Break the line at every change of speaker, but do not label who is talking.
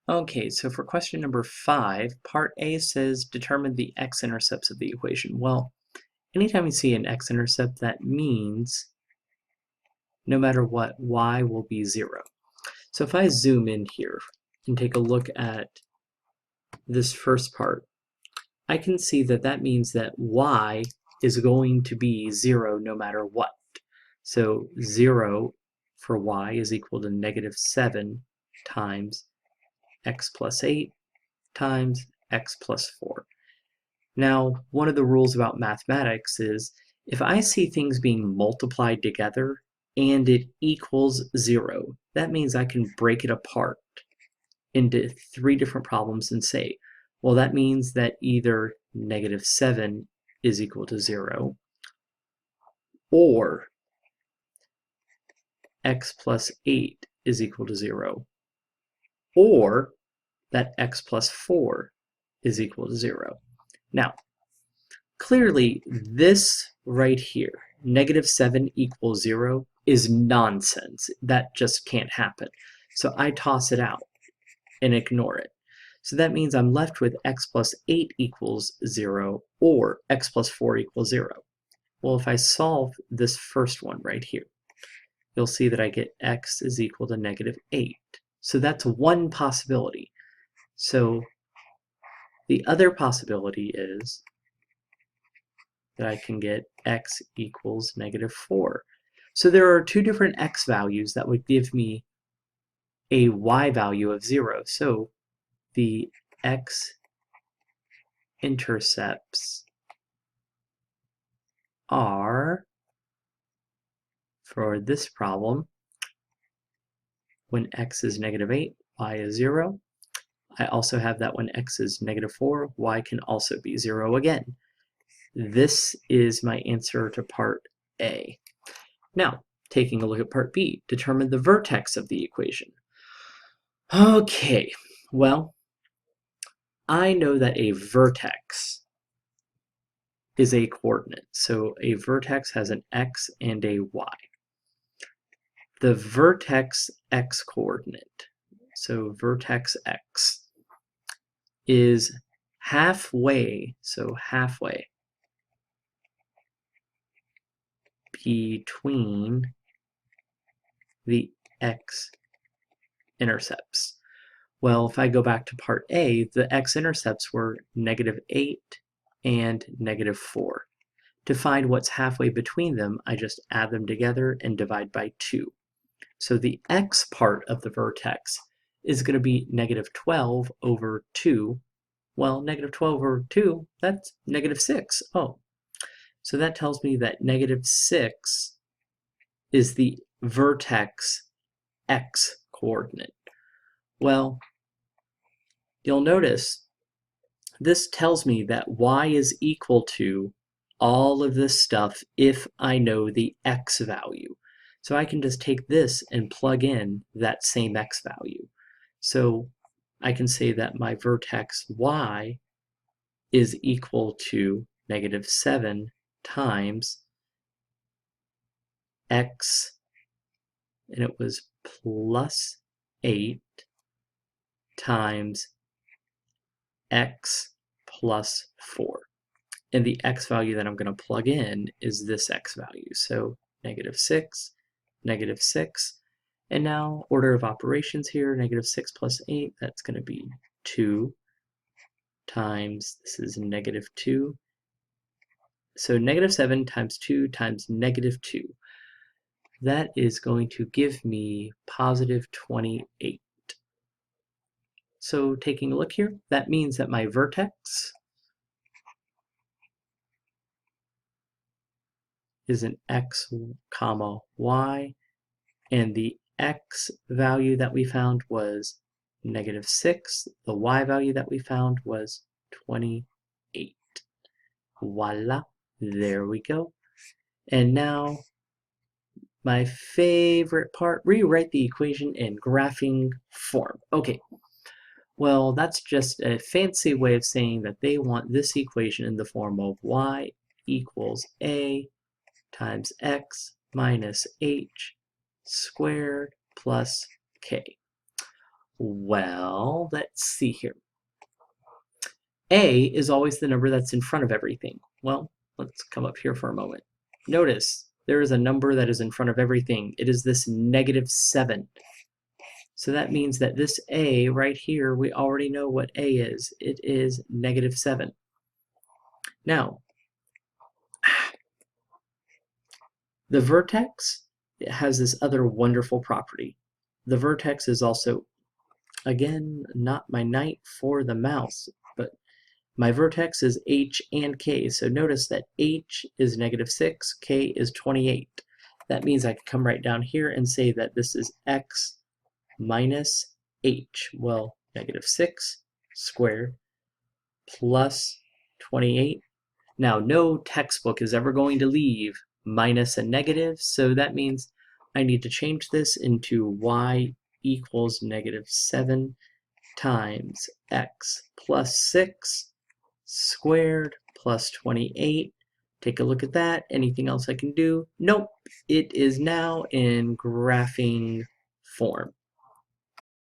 Okay, so for question number 5, part A says determine the x-intercepts of the equation. Well, anytime you see an x-intercept, that means no matter what, y will be 0. So if I zoom in here and take a look at this first part, I can see that that means that y is going to be 0 no matter what. So 0 for y is equal to -7 times x plus 8 times x plus 4. Now, one of the rules about mathematics is if I see things being multiplied together and it equals 0, that means I can break it apart into 3 different problems and say, well, that means that either -7 is equal to 0, or x plus 8 is equal to 0, or that x plus 4 is equal to 0. Now, clearly, this right here, -7 equals 0, is nonsense. That just can't happen. So I toss it out and ignore it. So that means I'm left with x plus 8 equals 0 or x plus 4 equals 0. Well, if I solve this first one right here, you'll see that I get x is equal to -8. So that's one possibility. So the other possibility is that I can get x equals -4. So there are 2 different x values that would give me a y value of 0. So the x-intercepts are, for this problem, when x is -8, y is 0. I also have that when x is -4, y can also be 0 again. This is my answer to part A. Now, taking a look at part B, determine the vertex of the equation. Okay, well, I know that a vertex is a coordinate. So a vertex has an x and a y. The vertex x coordinate, so vertex x, is halfway, so halfway between the x-intercepts. Well, if I go back to part A, the x-intercepts were -8 and -4. To find what's halfway between them, I just add them together and divide by 2. So the x part of the vertex is going to be -12 over 2. Well, -12 over 2, that's -6. Oh, so that tells me that -6 is the vertex x coordinate. Well, you'll notice this tells me that y is equal to all of this stuff if I know the x value. So I can just take this and plug in that same x value. So I can say that my vertex y is equal to -7 times x, and it was plus 8 times x plus 4. And the x value that I'm going to plug in is this x value. So -6, -6. And now order of operations here, -6 plus 8, that's going to be 2 times, this is -2. So -7 times 2 times -2. That is going to give me positive 28. So taking a look here, that means that my vertex is an x comma y, and the x value that we found was -6. The y value that we found was 28. Voila, there we go. And now my favorite part, rewrite the equation in graphing form. Okay, well, that's just a fancy way of saying that they want this equation in the form of y equals a times x minus h squared plus k. Well, let's see here. A is always the number that's in front of everything. Well, let's come up here for a moment. Notice there is a number that is in front of everything. It is this -7. So that means that this A right here, we already know what A is. It is -7. Now, the vertex has this other wonderful property. The vertex is also, again, not my night for the mouse, but my vertex is H and K. So notice that H is -6, K is 28. That means I can come right down here and say that this is X minus H. Well, -6 squared plus 28. Now, no textbook is ever going to leave minus a negative, so that means I need to change this into y equals -7 times x plus 6 squared plus 28. Take a look at that. Anything else I can do? Nope. It is now in graphing form.